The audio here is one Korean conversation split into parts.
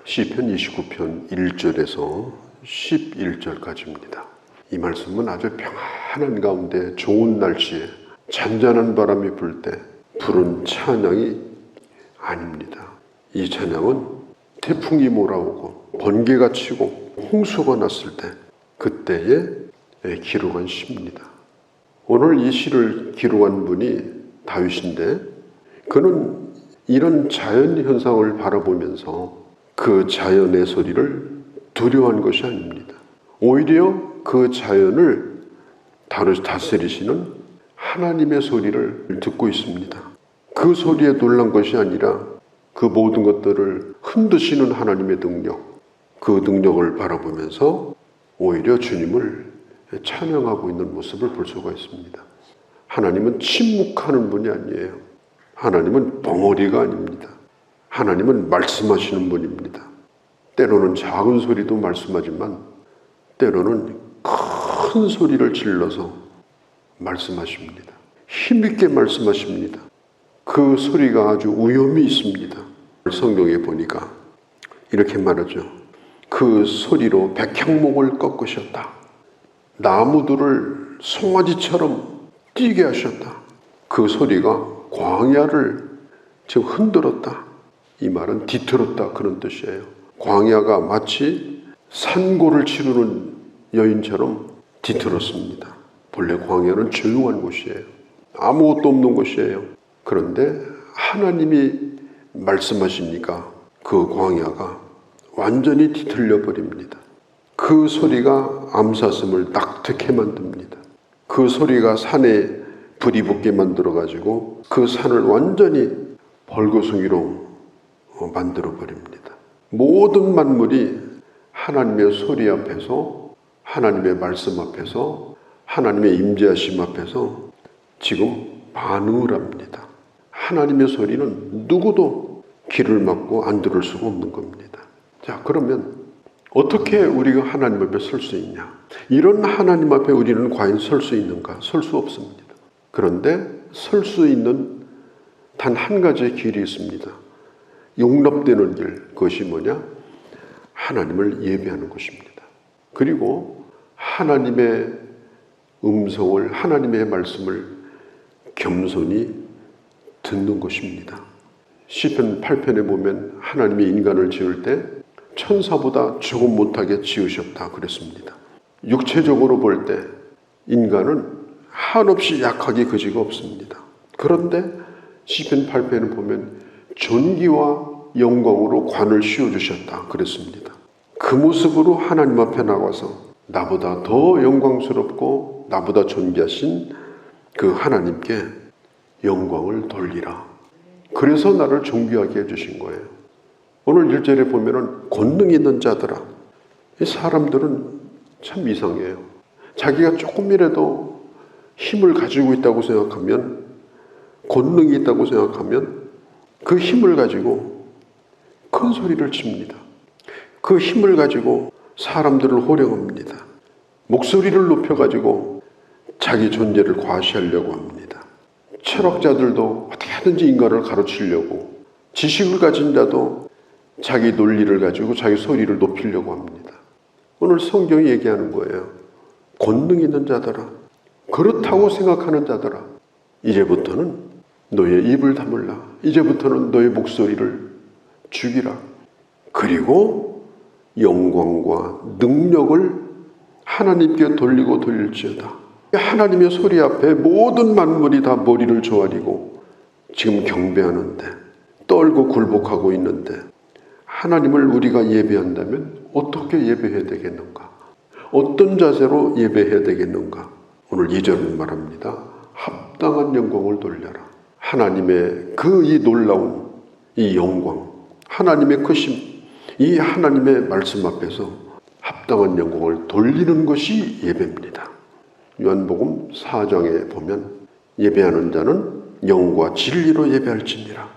시편 29편 1절에서 11절까지입니다. 이 말씀은 아주 평안한 가운데 좋은 날씨에 잔잔한 바람이 불 때 부른 찬양이 아닙니다. 이 찬양은 태풍이 몰아오고 번개가 치고 홍수가 났을 때 그때에 기록한 시입니다. 오늘 이 시를 기록한 분이 다윗인데 그는 이런 자연 현상을 바라보면서 그 자연의 소리를 두려워한 것이 아닙니다. 오히려 그 자연을 다스리시는 하나님의 소리를 듣고 있습니다. 그 소리에 놀란 것이 아니라 그 모든 것들을 흔드시는 하나님의 능력, 그 능력을 바라보면서 오히려 주님을 찬양하고 있는 모습을 볼 수가 있습니다. 하나님은 침묵하는 분이 아니에요. 하나님은 벙어리가 아닙니다. 하나님은 말씀하시는 분입니다. 때로는 작은 소리도 말씀하지만 때로는 큰 소리를 질러서 말씀하십니다. 힘있게 말씀하십니다. 그 소리가 아주 위험이 있습니다. 성경에 보니까 이렇게 말하죠. 그 소리로 백향목을 꺾으셨다. 나무들을 송아지처럼 뛰게 하셨다. 그 소리가 광야를 지금 흔들었다. 이 말은 뒤틀었다 그런 뜻이에요. 광야가 마치 산고를 치르는 여인처럼 뒤틀었습니다. 본래 광야는 조용한 곳이에요. 아무것도 없는 곳이에요. 그런데 하나님이 말씀하시니까 그 광야가 완전히 뒤틀려 버립니다. 그 소리가 암사슴을 낙태케 만듭니다. 그 소리가 산에 불이 붙게 만들어 가지고 그 산을 완전히 벌거숭이로 만들어 버립니다. 모든 만물이 하나님의 소리 앞에서, 하나님의 말씀 앞에서, 하나님의 임재하심 앞에서 지금 반응을 합니다. 하나님의 소리는 누구도 귀를 막고 안 들을 수가 없는 겁니다. 자, 그러면 어떻게 우리가 하나님 앞에 설 수 있냐? 이런 하나님 앞에 우리는 과연 설 수 있는가? 설 수 없습니다. 그런데 설 수 있는 단 한 가지의 길이 있습니다. 용납되는 길, 그것이 뭐냐? 하나님을 예배하는 것입니다. 그리고 하나님의 음성을, 하나님의 말씀을 겸손히 듣는 것입니다. 시편 8편에 보면 하나님이 인간을 지을 때 천사보다 조금 못하게 지으셨다 그랬습니다. 육체적으로 볼 때 인간은 한없이 약하기 그지가 없습니다. 그런데 시편 8편을 보면 존귀와 영광으로 관을 씌워주셨다 그랬습니다. 그 모습으로 하나님 앞에 나와서 나보다 더 영광스럽고 나보다 존귀하신 그 하나님께 영광을 돌리라. 그래서 나를 존귀하게 해주신 거예요. 오늘 1절에 보면은 권능 있는 자들아. 이 사람들은 참 이상해요. 자기가 조금이라도 힘을 가지고 있다고 생각하면, 권능이 있다고 생각하면 그 힘을 가지고 큰 소리를 칩니다. 그 힘을 가지고 사람들을 호령합니다. 목소리를 높여가지고 자기 존재를 과시하려고 합니다. 철학자들도 어떻게 하든지 인간을 가르치려고, 지식을 가진 자도 자기 논리를 가지고 자기 소리를 높이려고 합니다. 오늘 성경이 얘기하는 거예요. 권능 있는 자들아, 그렇다고 생각하는 자들아, 이제부터는 너의 입을 다물라. 이제부터는 너의 목소리를 죽이라. 그리고 영광과 능력을 하나님께 돌리고 돌릴지어다. 하나님의 소리 앞에 모든 만물이 다 머리를 조아리고 지금 경배하는데, 떨고 굴복하고 있는데, 하나님을 우리가 예배한다면 어떻게 예배해야 되겠는가? 어떤 자세로 예배해야 되겠는가? 오늘 2절은 말합니다. 합당한 영광을 돌려라. 하나님의 그 이 놀라운 이 영광, 하나님의 크심, 이 하나님의 말씀 앞에서 합당한 영광을 돌리는 것이 예배입니다. 요한복음 4장에 보면 예배하는 자는 영과 진리로 예배할지니라.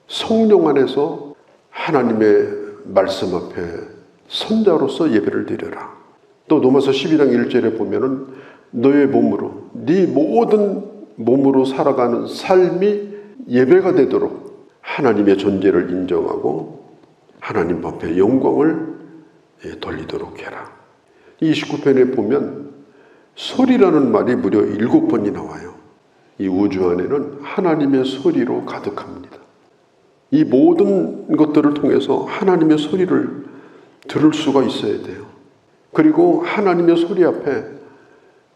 성령 안에서 하나님의 말씀 앞에 선자로서 예배를 드려라. 또 로마서 12장 1절에 보면은 너의 몸으로, 네 모든 몸으로 살아가는 삶이 예배가 되도록 하나님의 존재를 인정하고 하나님 앞에 영광을 돌리도록 해라. 29편에 보면 소리라는 말이 무려 7번이 나와요. 이 우주 안에는 하나님의 소리로 가득합니다. 이 모든 것들을 통해서 하나님의 소리를 들을 수가 있어야 돼요. 그리고 하나님의 소리 앞에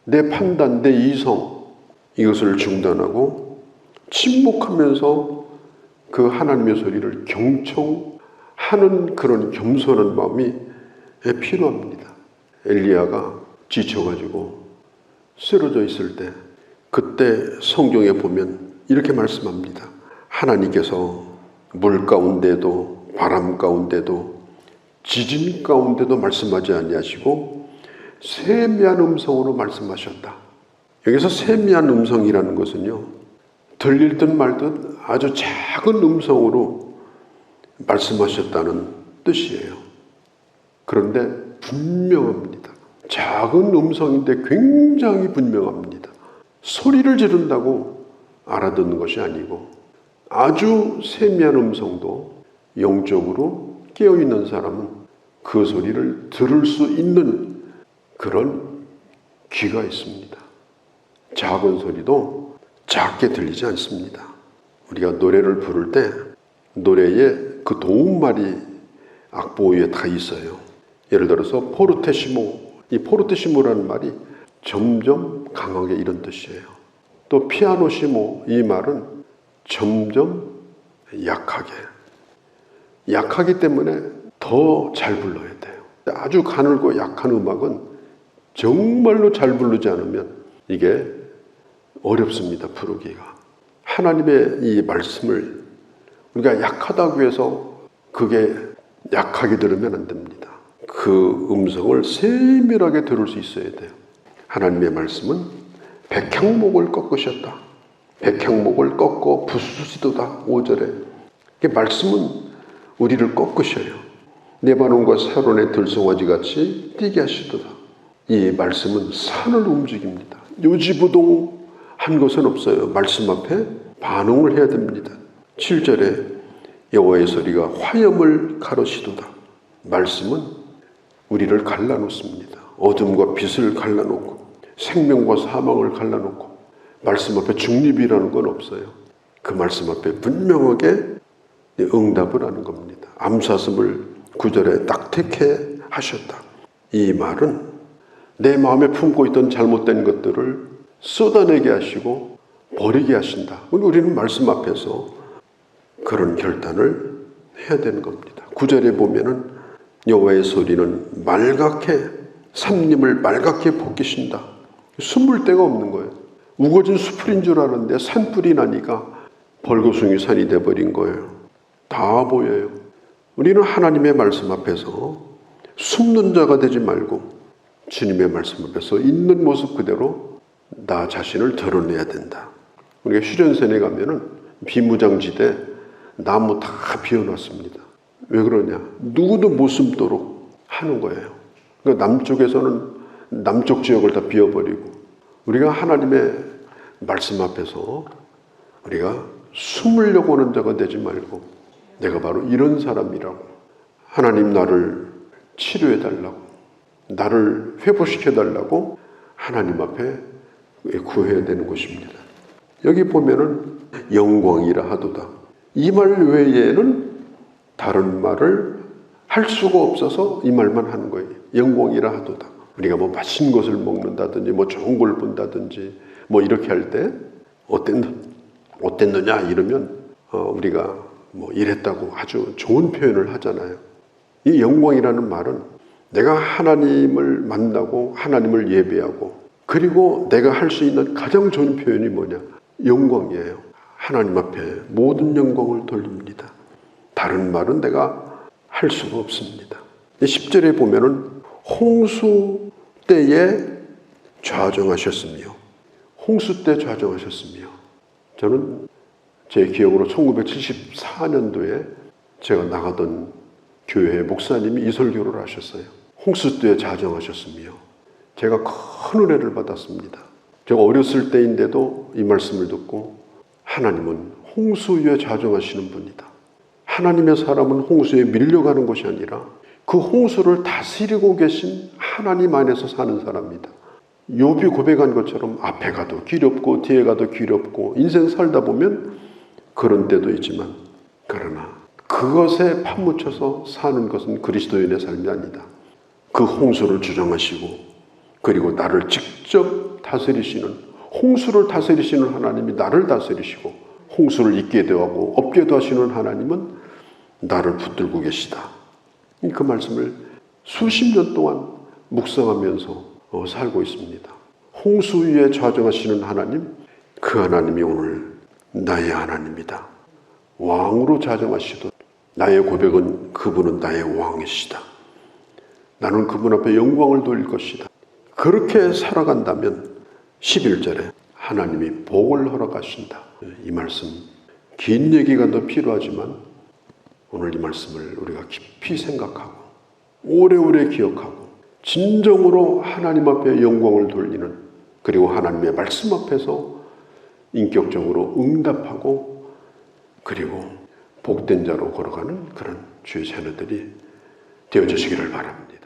내 판단, 내 이성 이것을 중단하고 침묵하면서 그 하나님의 소리를 경청하는 그런 겸손한 마음이 필요합니다. 엘리야가 지쳐가지고 쓰러져 있을 때 그때 성경에 보면 이렇게 말씀합니다. 하나님께서 물 가운데도 바람 가운데도 지진 가운데도 말씀하지 아니하시고 세미한 음성으로 말씀하셨다. 여기서 세미한 음성이라는 것은요, 들릴 듯 말 듯 아주 작은 음성으로 말씀하셨다는 뜻이에요. 그런데 분명합니다. 작은 음성인데 굉장히 분명합니다. 소리를 지른다고 알아듣는 것이 아니고 아주 세미한 음성도 영적으로 깨어있는 사람은 그 소리를 들을 수 있는 그런 귀가 있습니다. 작은 소리도 작게 들리지 않습니다. 우리가 노래를 부를 때 노래에 그 도움말이 악보 위에 다 있어요. 예를 들어서 포르테시모, 이 포르테시모라는 말이 점점 강하게 이런 뜻이에요. 또 피아노시모, 이 말은 점점 약하게. 약하기 때문에 더 잘 불러야 돼요. 아주 가늘고 약한 음악은 정말로 잘 부르지 않으면 이게 어렵습니다, 부르기가. 하나님의 이 말씀을 우리가 약하다고 해서 그게 약하게 들으면 안 됩니다. 그 음성을 세밀하게 들을 수 있어야 돼요. 하나님의 말씀은 백향목을 꺾으셨다. 백향목을 꺾어 부수시도다. 5절에. 말씀은 우리를 꺾으셔요. 레바논과 사론의 들송아지같이 뛰게 하시도다. 이 말씀은 산을 움직입니다. 요지부동한 것은 없어요. 말씀 앞에 반응을 해야 됩니다. 7절에 여호와의 소리가 화염을 가르시도다. 말씀은 우리를 갈라놓습니다. 어둠과 빛을 갈라놓고 생명과 사망을 갈라놓고 말씀 앞에 중립이라는 건 없어요. 그 말씀 앞에 분명하게 응답을 하는 겁니다. 암사슴을 9절에 딱택해 하셨다. 이 말은 내 마음에 품고 있던 잘못된 것들을 쏟아내게 하시고 버리게 하신다. 우리는 말씀 앞에서 그런 결단을 해야 되는 겁니다. 9절에 보면은 여호와의 소리는 말갛게 삼림을 말갛게 벗기신다. 숨을 데가 없는 거예요. 우거진 수풀인 줄 아는데 산불이 나니까 벌거숭이 산이 돼버린 거예요. 다 보여요. 우리는 하나님의 말씀 앞에서 숨는 자가 되지 말고 주님의 말씀 앞에서 있는 모습 그대로 나 자신을 드러내야 된다. 우리가 휴전선에 가면은 비무장지대 나무 다 비워놨습니다. 왜 그러냐? 누구도 못 숨도록 하는 거예요. 그러니까 남쪽에서는 남쪽 지역을 다 비워버리고 우리가 하나님의 말씀 앞에서 우리가 숨으려고 하는 자가 되지 말고 내가 바로 이런 사람이라고, 하나님 나를 치료해달라고, 나를 회복시켜달라고 하나님 앞에 구해야 되는 것입니다. 여기 보면은 영광이라 하도다. 이 말 외에는 다른 말을 할 수가 없어서 이 말만 하는 거예요. 영광이라 하도다. 우리가 뭐 맛있는 것을 먹는다든지 뭐 좋은 걸 본다든지 뭐 이렇게 할 때 어땠느냐 이러면 우리가 뭐 이랬다고 아주 좋은 표현을 하잖아요. 이 영광이라는 말은 내가 하나님을 만나고 하나님을 예배하고 그리고 내가 할 수 있는 가장 좋은 표현이 뭐냐? 영광이에요. 하나님 앞에 모든 영광을 돌립니다. 다른 말은 내가 할 수가 없습니다. 10절에 보면은 홍수 때에 좌정하셨으며, 홍수 때 좌정하셨으며, 저는 제 기억으로 1974년도에 제가 나가던 교회 목사님이 이 설교를 하셨어요. 홍수 때에 좌정하셨으며, 제가 큰 은혜를 받았습니다. 제가 어렸을 때인데도 이 말씀을 듣고 하나님은 홍수 위에 좌정하시는 분이다. 하나님의 사람은 홍수에 밀려가는 것이 아니라 그 홍수를 다스리고 계신 하나님 안에서 사는 사람이다. 욥이 고백한 것처럼 앞에 가도 길 없고 뒤에 가도 길 없고 인생 살다 보면 그런 때도 있지만, 그러나 그것에 파묻혀서 사는 것은 그리스도인의 삶이 아니다. 그 홍수를 주장하시고 그리고 나를 직접 다스리시는, 홍수를 다스리시는 하나님이 나를 다스리시고 홍수를 있게 하고 없게도 하시는 하나님은 나를 붙들고 계시다. 그 말씀을 수십 년 동안 묵상하면서 살고 있습니다. 홍수 위에 좌정하시는 하나님, 그 하나님이 오늘 나의 하나님이다. 왕으로 좌정하시듯 나의 고백은 그분은 나의 왕이시다. 나는 그분 앞에 영광을 돌릴 것이다. 그렇게 살아간다면 11절에 하나님이 복을 허락하신다. 이 말씀, 긴 얘기가 더 필요하지만 오늘 이 말씀을 우리가 깊이 생각하고 오래오래 기억하고 진정으로 하나님 앞에 영광을 돌리는, 그리고 하나님의 말씀 앞에서 인격적으로 응답하고 그리고 복된 자로 걸어가는 그런 주의 자녀들이 되어주시기를 바랍니다.